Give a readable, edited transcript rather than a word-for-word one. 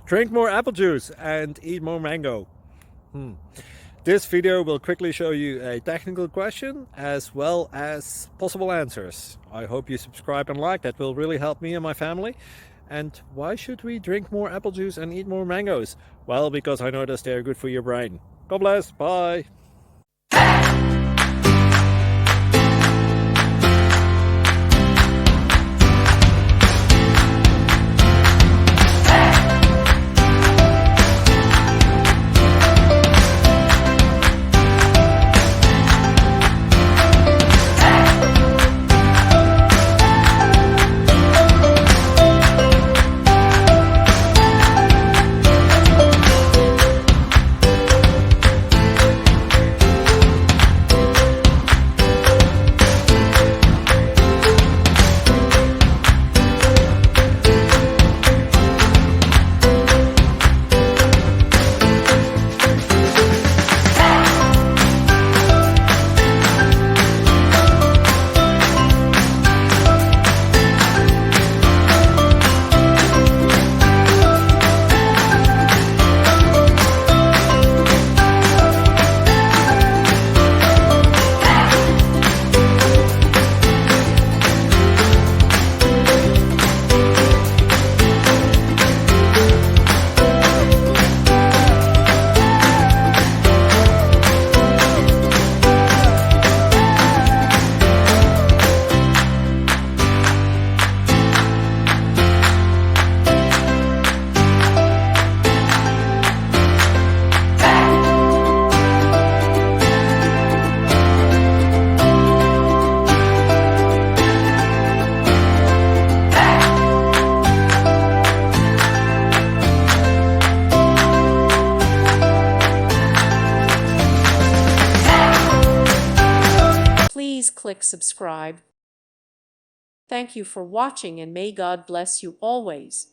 Drink more apple juice and eat more mango. This video will quickly show you a technical question as well as possible answers. I hope you subscribe and like, that will really help me and my family. And why should we drink more apple juice and eat more mangoes? Well, because I noticed they're good for your brain. God bless, bye! Please click subscribe. Thank you for watching and may God bless you always.